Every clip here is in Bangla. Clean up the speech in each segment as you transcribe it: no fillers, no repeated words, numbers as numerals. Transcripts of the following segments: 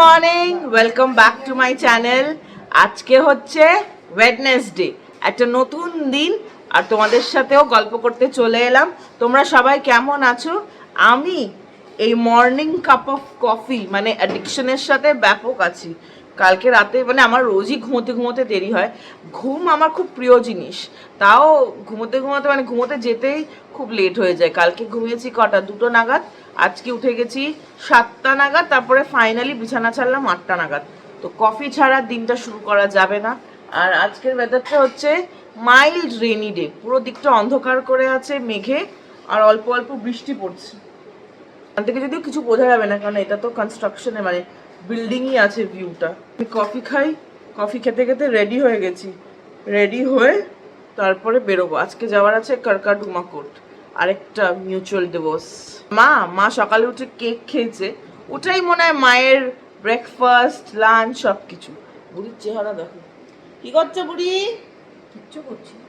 Morning, welcome back to my channel. আজকে হচ্ছে ওয়েডনেসডে, একটা নতুন দিন, আর তোমাদের সাথেও গল্প করতে চলে এলাম। তোমরা সবাই কেমন আছো? আমি এই মর্নিং কাপ অফ কফি মানে অ্যাডিকশনের সাথে ব্যাপক আছি। কালকে রাতে মানে আমার রোজই ঘুমোতে ঘুমোতে দেরি হয়। ঘুম আমার খুব প্রিয় জিনিস, তাও ঘুমোতে ঘুমোতে মানে ঘুমোতে যেতেই খুব লেট হয়ে যায়। কালকে ঘুমিয়েছি কটা, 2টো নাগাদ। আজকে উঠে গেছি 7টা নাগাদ, তারপরে ফাইনালি বিছানা ছাড়লাম 8টা নাগাদ। তো কফি ছাড়া দিনটা শুরু করা যাবে না। আর আজকের ওয়েদারটা হচ্ছে মাইল্ড রেনি ডে, পুরো দিকটা অন্ধকার করে আছে মেঘে, আর অল্প অল্প বৃষ্টি পড়ছে। এখান থেকে যদিও কিছু বোঝা যাবে না, কারণ এটা তো কনস্ট্রাকশনে মানে বিল্ডিংই আছে ভিউটা। আমি কফি খাই, কফি খেতে খেতে রেডি হয়ে গেছি। রেডি হয়ে তারপরে বেরোবো। আজকে যাওয়ার আছে কারকাডুমা কোর্ট, আরেকটা মিউচুয়াল ডিভোর্স। মা সকালে উঠে কেক খেয়েছে, ওটাই মনে হয় মায়ের ব্রেকফাস্ট লাঞ্চ সব কিছু। বুড়ির চেহারা দেখো, কি করছে বুড়ি? কিচ্ছু করছে না,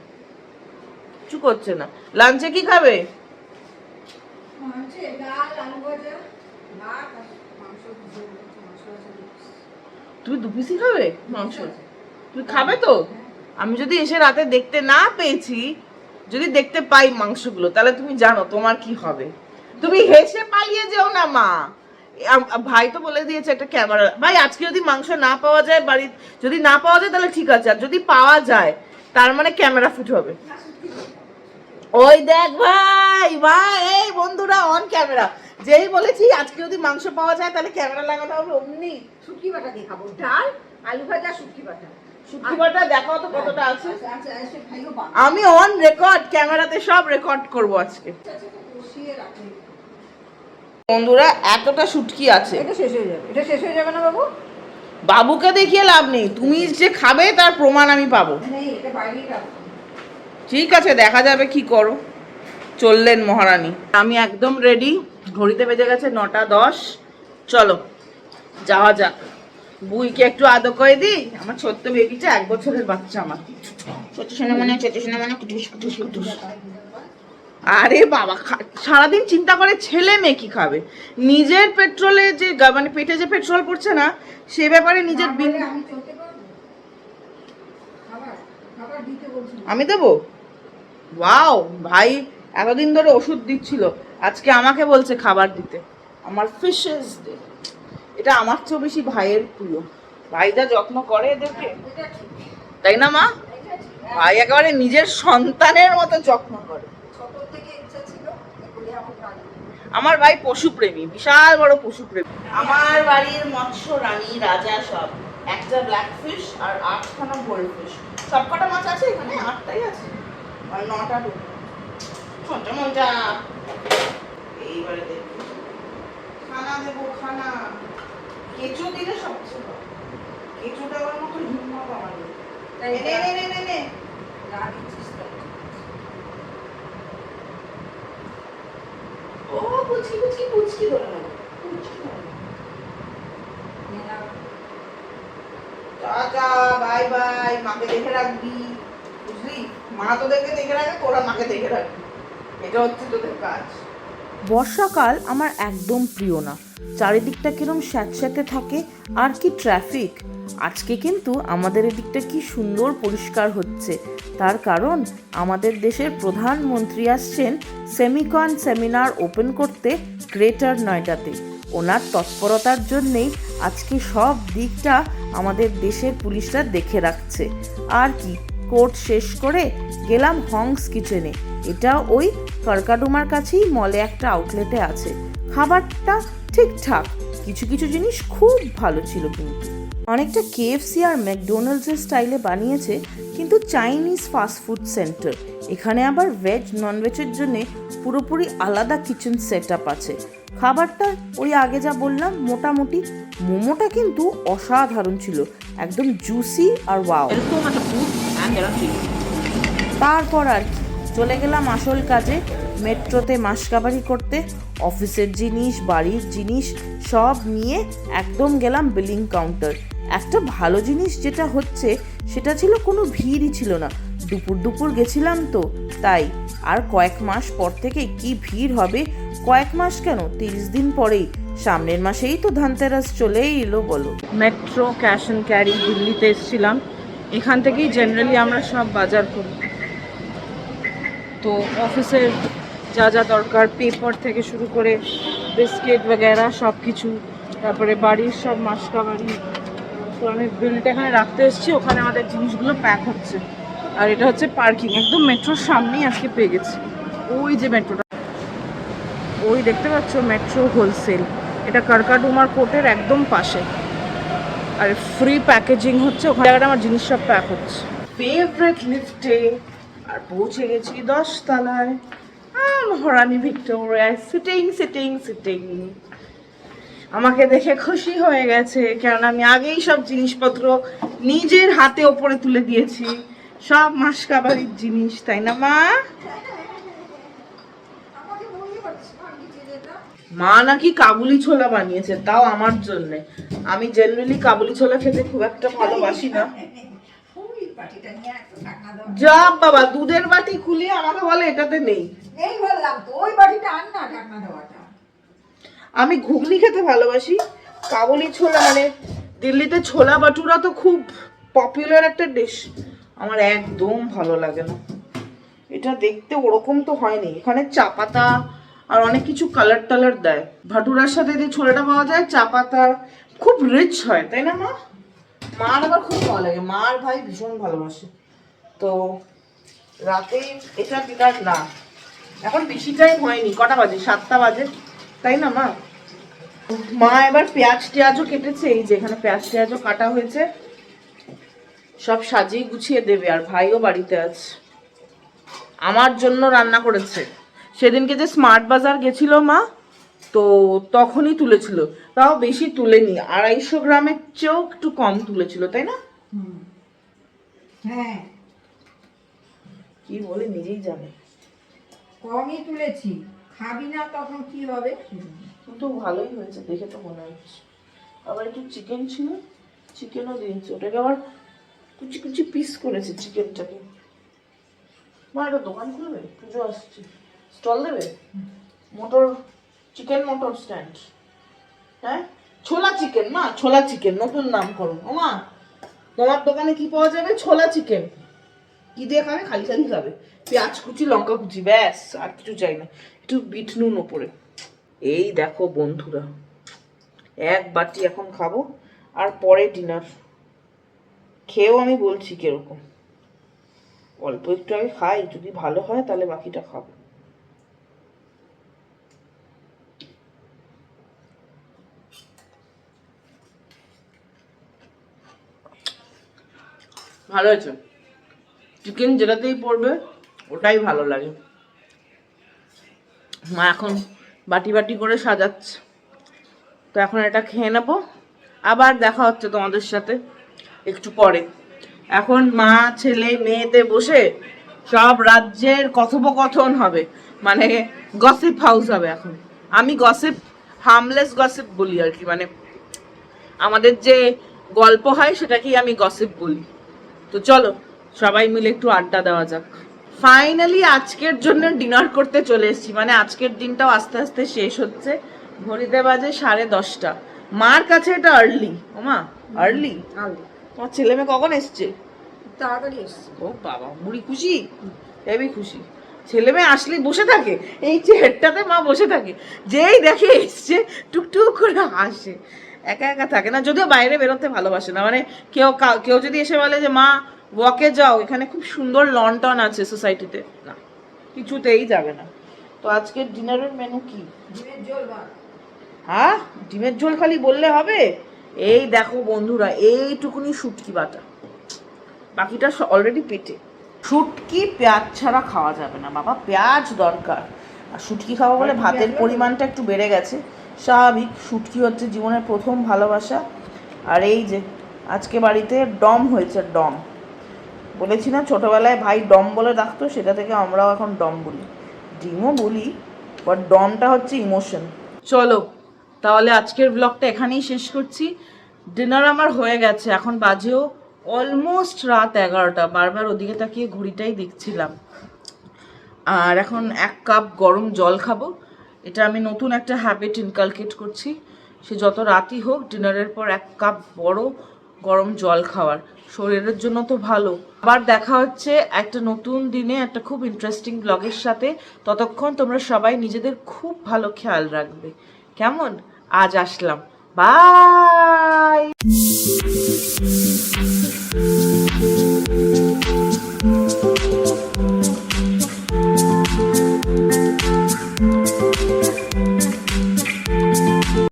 কিচ্ছু করছে না। লাঞ্চে কি খাবে? তুমি 2 পিসই খাবে মাংস? তুমি খাবে তো? আমি যদি এসে রাতে দেখতে না পেয়েছি, যদি দেখতে পাই মাংসগুলো, তাহলে তুমি জানো তোমার কি হবে। তুমি হেসে পালিয়ে যেও না মা। ভাই তো বলে দিয়েছে একটা ক্যামেরা। ভাই আজকে যদি মাংস না পাওয়া যায় বাড়ি, যদি না পাওয়া যায় তাহলে ঠিক আছে, আর যদি পাওয়া যায় তার মানে ক্যামেরা ফিট হবে। ওই দেখ ভাই ভাই, এই বন্ধুরা অন ক্যামেরা। যেই বলেছি আজকে যদি মাংস পাওয়া যায় তাহলে ক্যামেরা লাগানো হবে, অমনি শুটকি বাটা দিয়ে খাবো, ডাল আলু ভাজা শুটকি বাটা। শুটকি বাটা দেখাও তো কতটা আছে। আমি অন রেকর্ড, ক্যামেরাতে সব রেকর্ড করব আজকে। বন্ধুরা এতটা শুটকি আছে, এটা শেষ হয়ে যাবে, এটা শেষ হয়ে যাবে না বাবু? বাবুকে দেখিয়ে লাভ নেই, তুমি যে খাবে তার প্রমাণ আমি পাবো। এটা বাইরেই রাখো। ঠিক আছে, দেখা যাবে কি করো। চললেন মহারানী। আমি একদম রেডি, ঘড়িতে বেজে গেছে 9টা 10। চলো যাওয়া যাক। বুইকে একটু আদর করে দিই, আমার ছোট্ট বেবিটা 1 বছরের বাচ্চা আমার। ছোট সোনা মানে কুটুস কুটুস কুটুস। আরে বাবা, সারাদিন চিন্তা করে ছেলে মেয়ে কি খাবে। নিজের পেট্রোলে যে মানে পেটে যে পেট্রোল পড়ছে না, সে ব্যাপারে নিজের বিল আমি দেবো। ওয়াও, ভাই এতদিন ধরে ওষুধ দিচ্ছিল, আজকে আমাকে বলছে খাবার দিতে। আমার ফিশেস ডে, এটা আমার চেয়েও বেশি ভাইয়ের প্রিয়। ভাই যা যত্ন করে এদেরকে, তাই না মা? ভাই একেবারে নিজের সন্তানের মতো যত্ন করে। আমার ভাই পশুপ্রেমী, বিশাল বড় পশুপ্রেমী। আমার বাড়ির মৎস্য রানী রাজা সব, একটা ব্ল্যাক ফিশ আর 8খানা গোল্ড ফিশ। সবকটা মাছ আছে এখানে, 8টাই আছে, আর 9টা ঢুকে ছোট মজা। এইবারে দেখবো খানা দেবো, খানা কেঁচো দিলে সবচেয়ে ভালো। কেঁচো দেওয়ার মতো হিম্মত আমার নেই। নে ও পুচকি পুচকি পুচকি ধরে নেবো, পুচকি ধরে নেবো। Tata, bye bye. মাকে দেখে রাখবি, বুঝলি? মা তোদেরকে দেখে রাখে, তোরা মাকে দেখে রাখবি। এটা হচ্ছে তোদের কাজ। বর্ষাকাল আমার একদম প্রিয় না, চারিদিকটা কিরম স্যাঁতস্যাঁতে থাকে, আর কি ট্রাফিক। আজকে কিন্তু আমাদের এদিকটা কি সুন্দর পরিষ্কার হচ্ছে, তার কারণ আমাদের দেশের প্রধানমন্ত্রী আসছেন সেমিকন সেমিনার ওপেন করতে গ্রেটার নয়ডাতে। ওনার তৎপরতার জন্যেই আজকে সব দিকটা আমাদের দেশের পুলিশরা দেখে রাখছে। আর কি, কোর্ট শেষ করে গেলাম হংস কিচেনে। এটা ওই কারকাডুমার কাছেই মলে একটা আউটলেটে আছে। খাবারটা ঠিকঠাক, কিছু কিছু জিনিস খুব ভালো ছিল, কিন্তু অনেকটা কেএফসি আর ম্যাকডোনাল্ডসের স্টাইলে বানিয়েছে, কিন্তু চাইনিজ ফাস্টফুড সেন্টার। এখানে আবার ভেজ ননভেজের জন্যে পুরোপুরি আলাদা কিচেন সেট আপ আছে। খাবারটা ওই আগে যা বললাম মোটামুটি। মোমোটা কিন্তু অসাধারণ ছিল, একদম জুসি আর ওয়াও। তারপর আর কি, চলে গেলাম আসল কাজে, মেট্রোতে মাসকাবারি করতে। অফিসের জিনিস, বাড়ির জিনিস সব নিয়ে একদম গেলাম বিলিং কাউন্টার। একটা ভালো জিনিস যেটা হচ্ছে সেটা ছিল কোনো ভিড়ই ছিল না। দুপুর গেছিলাম তো তাই। আর কয়েক মাস পর থেকে কি ভিড় হবে, কয়েক মাস কেন 30 দিন পরেই সামনের মাসেই তো ধানতেরাস চলেই এলো বলো। মেট্রো ক্যাশ অ্যান্ড ক্যারি দিল্লিতে এসেছিলাম, এখান থেকেই জেনারেলি আমরা সব বাজার করি। তো অফিসের যা যা দরকার, পেপার থেকে শুরু করে বিস্কিট বগেরা সব কিছু, তারপরে বাড়ির সব মাসকাবাড়ি। তো আমি বিলটা এখানে রাখতে এসেছি, ওখানে আমাদের জিনিসগুলো প্যাক হচ্ছে। আর এটা হচ্ছে পার্কিং, একদম মেট্রোর সামনেই আজকে পেয়ে গেছি। ওই যে মেট্রোটা, ওই দেখতে পাচ্ছ মেট্রো হোলসেল, এটা কারকাডুমার কোর্টের একদম পাশে। আর ফ্রি প্যাকেজিং হচ্ছে, ওখানে জায়গাটা আমার জিনিস সব প্যাক হচ্ছে। ফেভারিট লিফটে আর পৌঁছে গেছি 10 তলায়। মহারানী ভিক্টোরিয়ায় সিটিং সিটিং সিটিং। আমাকে দেখে খুশি হয়ে গেছে, কারণ আমি আগেই সব জিনিসপত্র নিজের হাতে ওপরে তুলে দিয়েছি, সব মাসকাবাড়ির জিনিস, তাই না মা? মা নাকি কাবুলি ছোলা বানিয়েছে, তাও আমার জন্য। আমি জেনারেলি কাবুলি ছোলা খেতে খুব একটা ভালোবাসি না। যা বাবা, দুধের বাটি খুলে আমাকে বলে এটাতে নেই। আমি ঘুগনি খেতে ভালোবাসি, কাবুলি ছোলা মানে দিল্লিতে ছোলা বাটুরা তো খুব পপুলার একটা ডিশ, আমার একদম ভালো লাগে না। এটা দেখতে ওরকম তো হয়নি, এখানে চা পাতা আর অনেক কিছু কালার টালার দেয়। ভাটুরার সাথে যে ছোলাটা পাওয়া যায় চা পাতা, খুব রিচ হয়, তাই না মা? মার আবার খুব ভালো লাগে, মার ভাই ভীষণ ভালোবাসে। তো রাতে এটা ডিনার না, এখন বেশি টাইম হয়নি, কটা বাজে? 7টা বাজে, তাই না মা? মা এবার পেঁয়াজ টেয়াজও কেটেছে, এই যে এখানে পেঁয়াজ টেয়াজও কাটা হয়েছে, সব সাজিয়ে গুছিয়ে দেবে। আর ভাইও বাড়িতে আছে, আমার জন্য রান্না করেছে। সেদিনকে যে স্মার্ট বাজার গেছিল মা, তো তখনই তুলেছিল, তাও বেশি তুলেনি, 250 গ্রামের চেয়েও একটু কম তুলেছিল, তাই না? হ্যাঁ, কি বলে নিজেই জানে। কমই তুলেছি, খাবি না তখন কি হবে? কিন্তু ভালোই হয়েছে দেখে তো মনে হচ্ছে। আবার একটু চিকেন ছিল, চিকেনও দিয়েছে, ওটাকে আবার কুচি কুচি পিস করেছে চিকেনটাকে। মা একটা দোকান খুলবে, পুজো আসছে, স্টল দেবে, মোটর চিকেন মোটর স্ট্যান্ড। হ্যাঁ, ছোলা চিকেন মা, ছোলা চিকেন নতুন নাম করো। ও মা, তোমার দোকানে কি পাওয়া যাবে? ছোলা চিকেন। কি দিয়ে খাবে? খালি খালি খাবে, পেঁয়াজ কুচি লঙ্কা কুচি, ব্যাস, আর কিছু চাই না, একটু বিট নুন ওপরে। এই দেখো বন্ধুরা, এক বাটি এখন খাবো, আর পরে ডিনার। খেয়েও আমি বলছি কিরকম, অল্প একটু আগে খাই, যদি ভালো হয় তাহলে বাকিটা খাবো। ভালো হয়েছে, চিকেন যেটাতেই পড়বে ওটাই ভালো লাগে। মা এখন বাটি বাটি করে সাজাচ্ছে, তো এখন এটা খেয়ে নেবো, আবার দেখা হচ্ছে তোমাদের সাথে একটু পরে। এখন মা ছেলে মেয়েতে বসে সব রাজ্যের কথোপকথন হবে, মানে গসিপ হাউস হবে এখন। আমি গসিপ, হার্মলেস গসিপ বলি আর কি, মানে আমাদের যে গল্প হয় সেটাকেই আমি গসিপ বলি। তো চলো সবাই মিলে একটু আড্ডা দেওয়া যাক। ফাইনালি আজকের জন্য ডিনার করতে চলে এসেছি, মানে আজকের দিনটাও আস্তে আস্তে শেষ হচ্ছে। ঘড়িতে বাজে 10:30। মার কাছে এটা আর্লি। ও মা, আর্লি? তোমার ছেলে মেয়ে কখন এসছে? তাড়াতাড়ি এসছে। ও বাবা, বুড়ি খুশি, হেবি খুশি। ছেলে মেয়ে আসলেই বসে থাকে, এই চেয়ারটাতে মা বসে থাকে, যেই দেখে এসছে টুকটুক করে হাসে, একা একা থাকে না। যদিও বাইরে বেরোতে ভালোবাসে না, মানে কেউ যদি এসে বলে যে মা ওয়াকে যাও, এখানে খুব সুন্দর লন টন আছে সোসাইটিতে, না, কিছুতেই যাবে না। তো আজকের ডিনারের মেনু কি? ডিমের ঝোল ভাত। হ্যাঁ, ডিমের ঝোল খালি বললে হবে? এই দেখো বন্ধুরা, এইটুকুনি শুটকি বাটা, বাকিটা অলরেডি পেটে। শুটকি পেঁয়াজ ছাড়া খাওয়া যাবে না বাবা, পেঁয়াজ দরকার। আর শুটকি খাবো বলে ভাতের পরিমাণটা একটু বেড়ে গেছে, স্বাভাবিক। শুটকি হচ্ছে জীবনের প্রথম ভালোবাসা। আর এই যে আজকে বাড়িতে ডম হয়েছে, ডম। বলেছি না ছোটোবেলায় ভাই ডম বলে ডাকতো, সেটা থেকে আমরাও এখন ডম বলি, ডিমও বলি, বাট ডমটা হচ্ছে ইমোশন। চলো তাহলে আজকের ব্লগটা এখানেই শেষ করছি। ডিনার আমার হয়ে গেছে, এখন বাজেও অলমোস্ট রাত 11টা। বারবার ওদিকে তাকিয়ে ঘড়িটাই দেখছিলাম। আর এখন 1 কাপ গরম জল খাবো, এটা আমি নতুন একটা হ্যাবিট ইনকালকেট করছি। সে যত রাতই হোক ডিনারের পর 1 কাপ বড় গরম জল খাওয়ার, শরীরের জন্য তো ভালো। আবার দেখা হচ্ছে একটা নতুন দিনে একটা খুব ইন্টারেস্টিং ব্লগের সাথে। ততক্ষণ তোমরা সবাই নিজেদের খুব ভালো খেয়াল রাখবে, কেমন? আজ আসলাম, বাই।